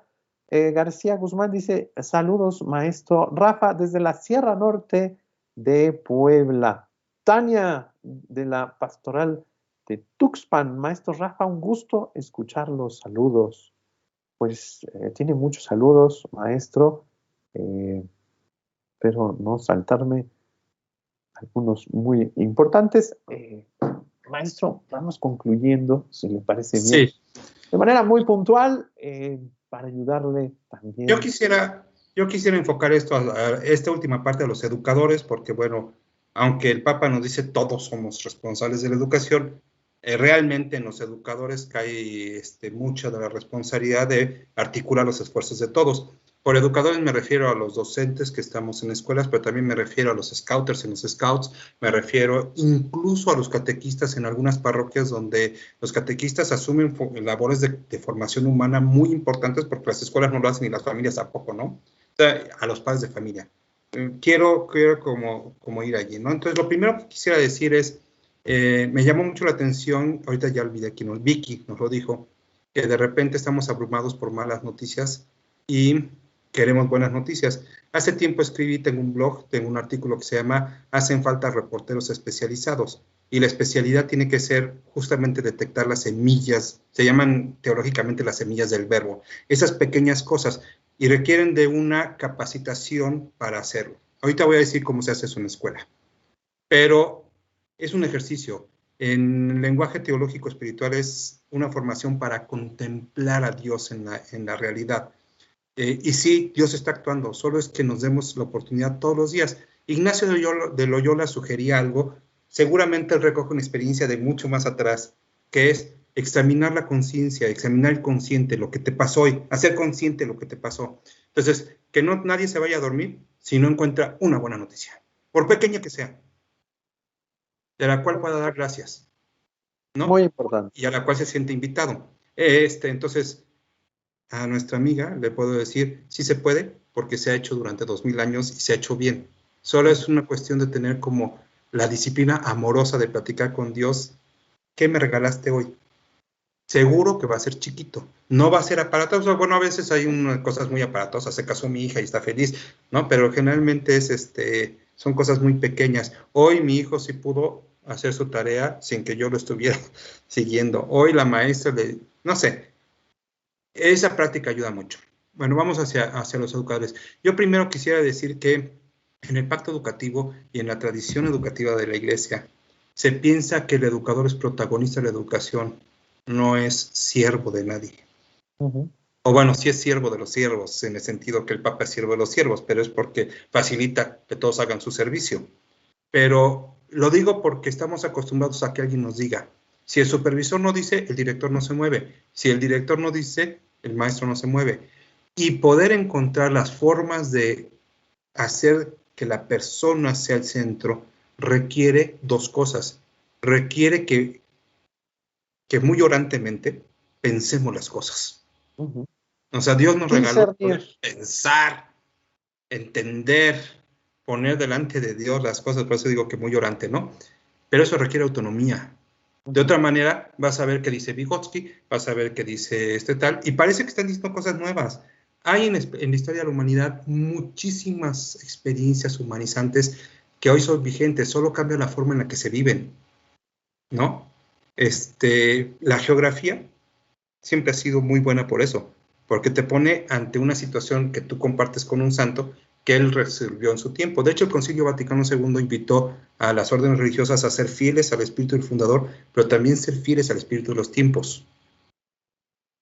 Speaker 1: García Guzmán dice, saludos, maestro Rafa, desde la Sierra Norte de Puebla. Tania, de la Pastoral de Tuxpan. Maestro Rafa, un gusto escucharlos. Saludos. Pues tiene muchos saludos, maestro, pero no saltarme algunos muy importantes. Maestro, vamos concluyendo, si le parece bien.
Speaker 2: Sí.
Speaker 1: De manera muy puntual, para ayudarle también.
Speaker 2: Yo quisiera enfocar esta última parte a los educadores, porque bueno, aunque el Papa nos dice todos somos responsables de la educación, realmente en los educadores cae mucha de la responsabilidad de articular los esfuerzos de todos. Por educadores me refiero a los docentes que estamos en escuelas, pero también me refiero a los scouters en los scouts, me refiero incluso a los catequistas en algunas parroquias donde los catequistas asumen labores de formación humana muy importantes porque las escuelas no lo hacen y las familias tampoco, ¿no? O sea, a los padres de familia. Quiero como ir allí, ¿no? Entonces, lo primero que quisiera decir es, me llamó mucho la atención, ahorita ya olvidé quién, Vicky nos lo dijo, que de repente estamos abrumados por malas noticias y queremos buenas noticias. Hace tiempo escribí, tengo un blog, tengo un artículo que se llama Hacen falta reporteros especializados. Y la especialidad tiene que ser justamente detectar las semillas, se llaman teológicamente las semillas del verbo, esas pequeñas cosas. y requieren de una capacitación para hacerlo. Ahorita voy a decir cómo se hace eso en la escuela, pero es un ejercicio. En lenguaje teológico espiritual es una formación para contemplar a Dios en la realidad. Y sí, Dios está actuando, solo es que nos demos la oportunidad todos los días. Ignacio de Loyola sugería algo, seguramente él recoge una experiencia de mucho más atrás, que es examinar la conciencia, examinar el consciente, lo que te pasó hoy, hacer consciente lo que te pasó. Entonces, que no nadie se vaya a dormir si no encuentra una buena noticia, por pequeña que sea, de la cual pueda dar gracias,
Speaker 1: Muy
Speaker 2: ¿no?
Speaker 1: importante.
Speaker 2: Y a la cual se siente invitado. Entonces, a nuestra amiga le puedo decir, sí se puede, porque se ha hecho durante 2000 años y se ha hecho bien. Solo es una cuestión de tener como la disciplina amorosa de platicar con Dios. ¿Qué me regalaste hoy? Seguro que va a ser chiquito. No va a ser aparatoso. Bueno, a veces hay unas cosas muy aparatosas. Se casó mi hija y está feliz, ¿no? Pero generalmente son cosas muy pequeñas. Hoy mi hijo sí pudo hacer su tarea sin que yo lo estuviera siguiendo. Hoy la maestra no sé, esa práctica ayuda mucho. Bueno, vamos hacia los educadores. Yo primero quisiera decir que en el pacto educativo y en la tradición educativa de la Iglesia se piensa que el educador es protagonista de la educación, no es siervo de nadie.
Speaker 1: Uh-huh.
Speaker 2: O bueno, sí es siervo de los siervos, en el sentido que el Papa es siervo de los siervos, pero es porque facilita que todos hagan su servicio. Pero lo digo porque estamos acostumbrados a que alguien nos diga. Si el supervisor no dice, el director no se mueve. Si el director no dice, el maestro no se mueve. Y poder encontrar las formas de hacer que la persona sea el centro requiere dos cosas. Requiere que muy orantemente pensemos las cosas.
Speaker 1: Uh-huh.
Speaker 2: O sea, Dios nos regaló
Speaker 1: Discernir.
Speaker 2: poder pensar, entender, poner delante de Dios las cosas, por eso digo que muy orante, ¿no? Pero eso requiere autonomía. De otra manera, vas a ver qué dice Vygotsky, vas a ver qué dice tal, y parece que están diciendo cosas nuevas. Hay en la historia de la humanidad muchísimas experiencias humanizantes que hoy son vigentes, solo cambia la forma en la que se viven, ¿no? La geografía siempre ha sido muy buena por eso, porque te pone ante una situación que tú compartes con un santo que él resolvió en su tiempo. De hecho, el Concilio Vaticano II invitó a las órdenes religiosas a ser fieles al espíritu del fundador, pero también ser fieles al espíritu de los tiempos.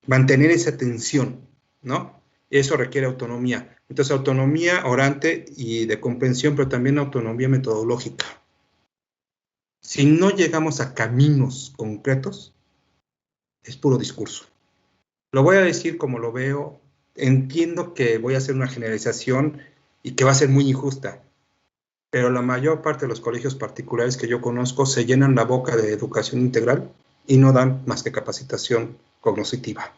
Speaker 2: Mantener esa tensión, ¿no? Eso requiere autonomía. Entonces, autonomía orante y de comprensión, pero también autonomía metodológica. Si no llegamos a caminos concretos, es puro discurso. Lo voy a decir como lo veo. Entiendo que voy a hacer una generalización y que va a ser muy injusta, pero la mayor parte de los colegios particulares que yo conozco se llenan la boca de educación integral y no dan más que capacitación cognitiva.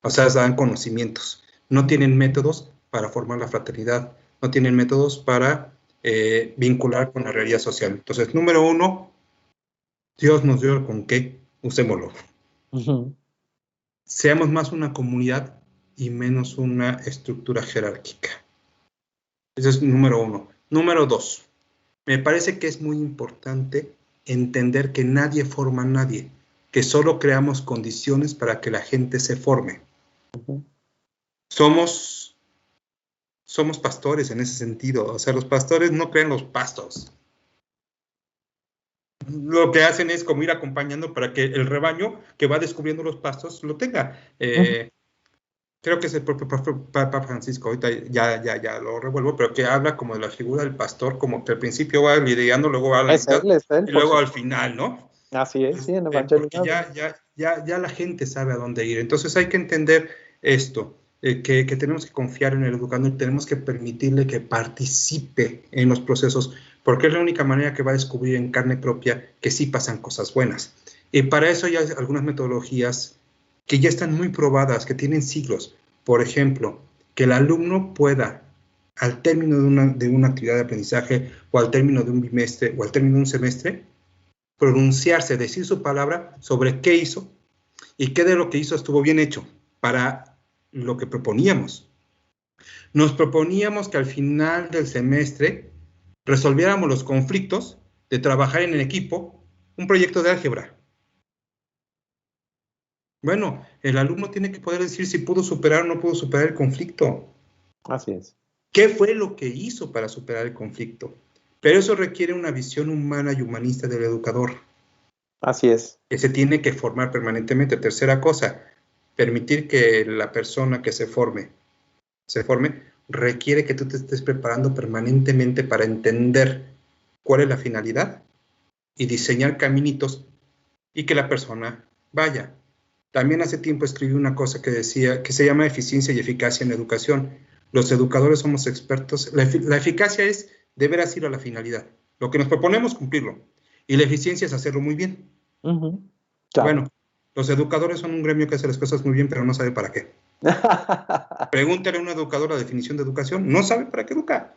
Speaker 2: O sea, dan conocimientos. No tienen métodos para formar la fraternidad, no tienen métodos para vincular con la realidad social. Entonces, número uno, Dios nos dio con qué, usémoslo.
Speaker 1: Uh-huh.
Speaker 2: Seamos más una comunidad y menos una estructura jerárquica. Ese es número uno. Número dos, me parece que es muy importante entender que nadie forma a nadie, que solo creamos condiciones para que la gente se forme.
Speaker 1: Uh-huh.
Speaker 2: Somos pastores en ese sentido. O sea, los pastores no crean los pastos. Lo que hacen es como ir acompañando para que el rebaño que va descubriendo los pastos lo tenga. Creo que es el propio Papa Francisco, ahorita ya lo revuelvo, pero que habla como de la figura del pastor, como que al principio va lidiando, luego va a la mitad
Speaker 1: Es él,
Speaker 2: y
Speaker 1: por
Speaker 2: luego al
Speaker 1: supuesto.
Speaker 2: final, ¿no?
Speaker 1: Así es, sí, en
Speaker 2: Porque
Speaker 1: Evangelio.
Speaker 2: ya la gente sabe a dónde ir. Entonces hay que entender esto, que tenemos que confiar en el educando y tenemos que permitirle que participe en los procesos, porque es la única manera que va a descubrir en carne propia que sí pasan cosas buenas. Y para eso hay algunas metodologías que ya están muy probadas, que tienen siglos. Por ejemplo, que el alumno pueda, al término de una actividad de aprendizaje, o al término de un bimestre, o al término de un semestre, pronunciarse, decir su palabra sobre qué hizo y qué de lo que hizo estuvo bien hecho para lo que proponíamos. Nos proponíamos que al final del semestre resolviéramos los conflictos de trabajar en el equipo un proyecto de álgebra. Bueno, el alumno tiene que poder decir si pudo superar o no pudo superar el conflicto.
Speaker 1: Así es.
Speaker 2: ¿Qué fue lo que hizo para superar el conflicto? Pero eso requiere una visión humana y humanista del educador,
Speaker 1: Así es.
Speaker 2: que se tiene que formar permanentemente. Tercera cosa, permitir que la persona que se forme, requiere que tú te estés preparando permanentemente para entender cuál es la finalidad y diseñar caminitos y que la persona vaya. También hace tiempo escribí una cosa que decía, que se llama eficiencia y eficacia en educación. Los educadores somos expertos. La eficacia es deber ir a la finalidad. Lo que nos proponemos, cumplirlo. Y la eficiencia es hacerlo muy bien.
Speaker 1: Claro.
Speaker 2: Bueno, los educadores son un gremio que hace las cosas muy bien, pero no sabe para qué. Pregúntale a un educador la definición de educación, no sabe para qué educar.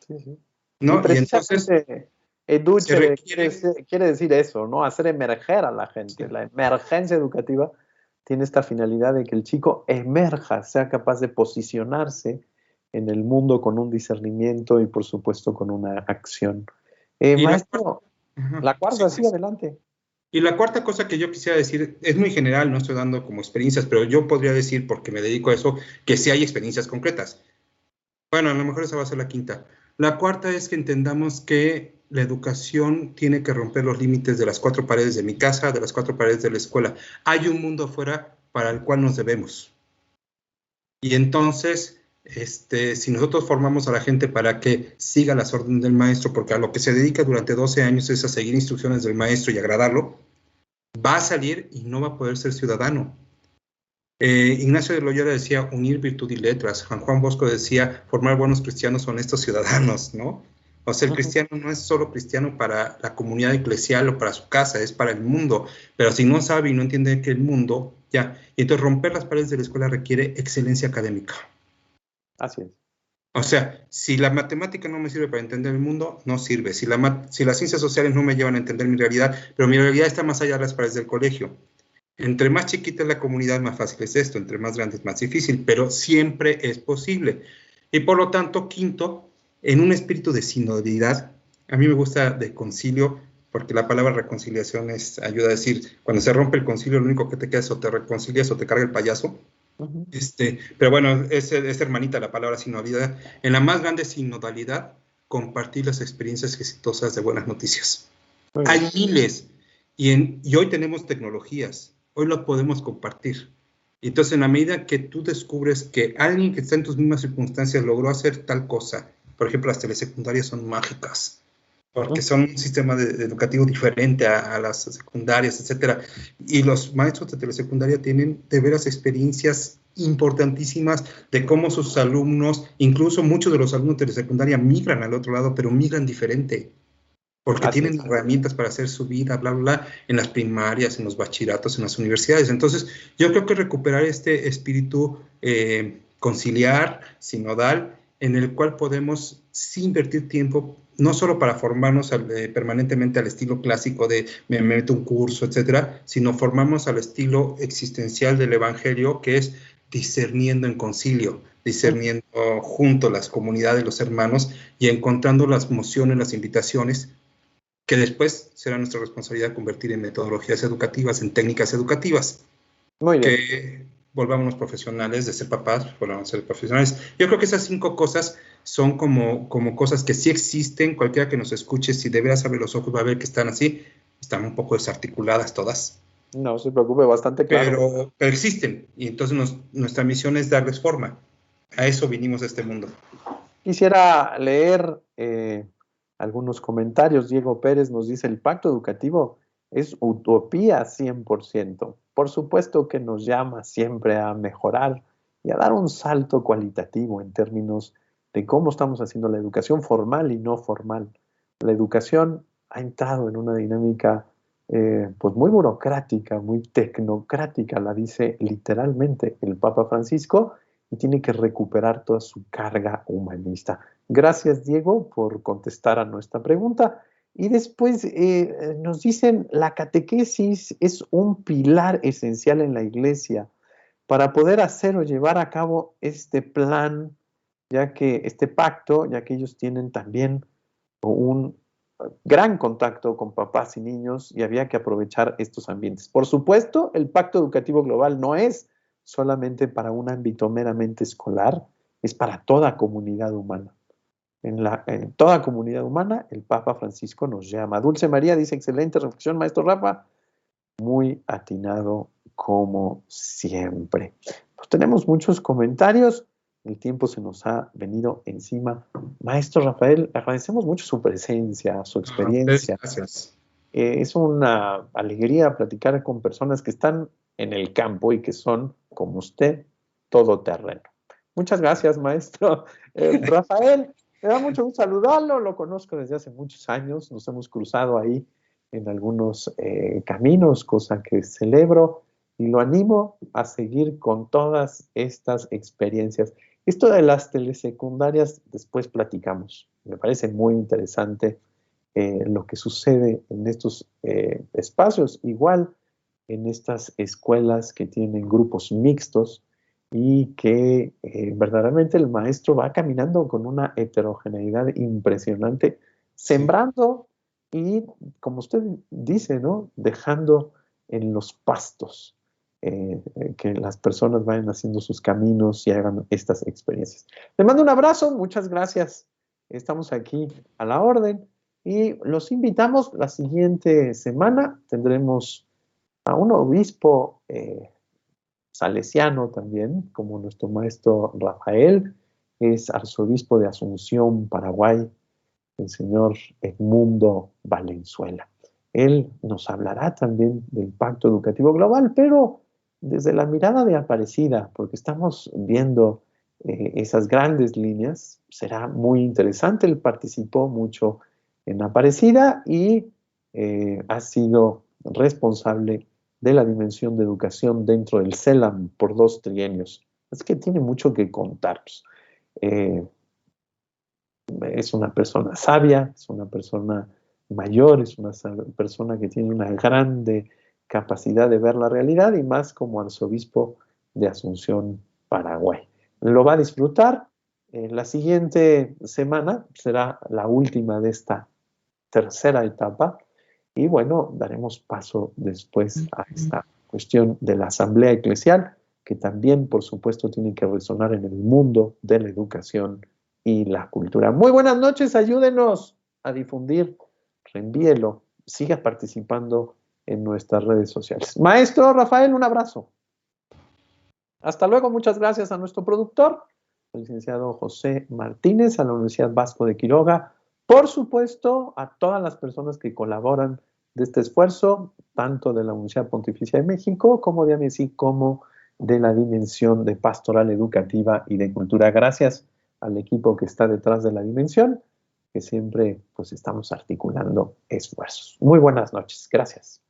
Speaker 1: Sí, sí. Y
Speaker 2: ¿No? Y entonces
Speaker 1: precisamente
Speaker 2: se
Speaker 1: Eduche
Speaker 2: requieren.
Speaker 1: quiere decir eso, ¿no? Hacer emerger a la gente.
Speaker 2: Sí.
Speaker 1: La emergencia educativa tiene esta finalidad de que el chico emerja, sea capaz de posicionarse en el mundo con un discernimiento y, por supuesto, con una acción.
Speaker 2: Y la cuarta,
Speaker 1: Maestro,
Speaker 2: ajá,
Speaker 1: la cuarta,
Speaker 2: sí,
Speaker 1: sí, adelante.
Speaker 2: y la cuarta cosa que yo quisiera decir, es muy general, no estoy dando como experiencias, pero yo podría decir, porque me dedico a eso, que sí hay experiencias concretas. Bueno, a lo mejor esa va a ser la quinta. La cuarta es que entendamos que la educación tiene que romper los límites de las cuatro paredes de mi casa, de las cuatro paredes de la escuela. Hay un mundo afuera para el cual nos debemos. Y entonces, si nosotros formamos a la gente para que siga las órdenes del maestro, porque a lo que se dedica durante 12 años es a seguir instrucciones del maestro y agradarlo, va a salir y no va a poder ser ciudadano. Ignacio de Loyola decía unir virtud y letras. San Juan Bosco decía formar buenos cristianos, honestos ciudadanos, ¿no? O sea, el cristiano no es solo cristiano para la comunidad eclesial o para su casa, es para el mundo. Pero si no sabe y no entiende que el mundo, ya. Y entonces romper las paredes de la escuela requiere excelencia académica.
Speaker 1: Así es.
Speaker 2: O sea, si la matemática no me sirve para entender el mundo, no sirve. Si las ciencias sociales no me llevan a entender mi realidad, pero mi realidad está más allá de las paredes del colegio. Entre más chiquita es la comunidad, más fácil es esto. Entre más grande es más difícil, pero siempre es posible. Y por lo tanto, quinto, en un espíritu de sinodalidad, a mí me gusta de concilio, porque la palabra reconciliación ayuda a decir, cuando se rompe el concilio, lo único que te queda es o te reconcilias o te carga el payaso. Pero bueno, es hermanita la palabra sinodalidad. En la más grande sinodalidad, compartir las experiencias exitosas de buenas noticias.
Speaker 1: Muy
Speaker 2: Hay
Speaker 1: bien.
Speaker 2: miles y hoy tenemos tecnologías, hoy lo podemos compartir. Y entonces, en la medida que tú descubres que alguien que está en tus mismas circunstancias logró hacer tal cosa, por ejemplo, las telesecundarias son mágicas, porque son un sistema educativo diferente a las secundarias, etcétera. Y los maestros de telesecundaria tienen de veras experiencias importantísimas de cómo sus alumnos, incluso muchos de los alumnos de telesecundaria migran al otro lado, pero migran diferente porque
Speaker 1: Así
Speaker 2: tienen
Speaker 1: es.
Speaker 2: herramientas para hacer su vida, bla, bla, bla, en las primarias, en los bachilleratos, en las universidades. Entonces, yo creo que recuperar este espíritu conciliar, sinodal, en el cual podemos sí invertir tiempo, no solo para formarnos permanentemente al estilo clásico de me meto un curso, etcétera, sino formamos al estilo existencial del Evangelio, que es discerniendo en concilio, discerniendo junto a las comunidades, los hermanos, y encontrando las mociones, las invitaciones que después será nuestra responsabilidad convertir en metodologías educativas, en técnicas educativas,
Speaker 1: Muy bien.
Speaker 2: que volvámonos profesionales, de ser papás, volvamos a ser profesionales. Yo creo que esas 5 cosas son como cosas que sí existen, cualquiera que nos escuche, si de veras abre los ojos va a ver que están así, están un poco desarticuladas todas,
Speaker 1: No se preocupe, bastante claro.
Speaker 2: pero existen, y entonces nuestra misión es darles forma. A eso vinimos a este mundo.
Speaker 1: Quisiera leer algunos comentarios. Diego Pérez nos dice, el pacto educativo es utopía 100%. Por supuesto que nos llama siempre a mejorar y a dar un salto cualitativo en términos de cómo estamos haciendo la educación formal y no formal. La educación ha entrado en una dinámica pues muy burocrática, muy tecnocrática, la dice literalmente el Papa Francisco, y tiene que recuperar toda su carga humanista. Gracias, Diego, por contestar a nuestra pregunta. Y después nos dicen, la catequesis es un pilar esencial en la iglesia para poder hacer o llevar a cabo este plan, ya que este pacto, ya que ellos tienen también un gran contacto con papás y niños y había que aprovechar estos ambientes. Por supuesto, el Pacto Educativo Global no es solamente para un ámbito meramente escolar, es para toda comunidad humana. En toda comunidad humana, el Papa Francisco nos llama. Dulce María dice, excelente reflexión, maestro Rafa. Muy atinado como siempre. Pues tenemos muchos comentarios. El tiempo se nos ha venido encima. Maestro Rafael, agradecemos mucho su presencia, su experiencia.
Speaker 2: Gracias.
Speaker 1: Es una alegría platicar con personas que están en el campo y que son, como usted, todoterreno. Muchas gracias, maestro. Rafael, me da mucho gusto saludarlo. Lo conozco desde hace muchos años. Nos hemos cruzado ahí en algunos caminos, cosa que celebro y lo animo a seguir con todas estas experiencias. Esto de las telesecundarias, después platicamos. Me parece muy interesante lo que sucede en estos espacios, igual en estas escuelas que tienen grupos mixtos y que verdaderamente el maestro va caminando con una heterogeneidad impresionante, sembrando y, como usted dice, ¿no? Dejando en los pastos que las personas vayan haciendo sus caminos y hagan estas experiencias. Le mando un abrazo, muchas gracias. Estamos aquí a la orden y los invitamos la siguiente semana. Tendremos a un obispo salesiano también, como nuestro maestro Rafael, es arzobispo de Asunción, Paraguay, el señor Edmundo Valenzuela. Él nos hablará también del Pacto Educativo Global, pero desde la mirada de Aparecida, porque estamos viendo esas grandes líneas. Será muy interesante. Él participó mucho en Aparecida y ha sido responsable de la dimensión de educación dentro del CELAM por 2 trienios. Es que tiene mucho que contarnos. Eh, es una persona sabia, es una persona mayor, es una persona que tiene una grande capacidad de ver la realidad y más como arzobispo de Asunción, Paraguay. Lo va a disfrutar. La siguiente semana será la última de esta tercera etapa y bueno, daremos paso después a esta cuestión de la asamblea eclesial, que también, por supuesto, tiene que resonar en el mundo de la educación y la cultura. Muy buenas noches, ayúdenos a difundir, reenvíelo, siga participando en nuestras redes sociales. Maestro Rafael, un abrazo. Hasta luego, muchas gracias a nuestro productor, el licenciado José Martínez, a la Universidad Vasco de Quiroga, por supuesto, a todas las personas que colaboran de este esfuerzo, tanto de la Universidad Pontificia de México como de AMESI, como de la dimensión de pastoral educativa y de cultura. Gracias al equipo que está detrás de la dimensión, que siempre pues estamos articulando esfuerzos. Muy buenas noches. Gracias.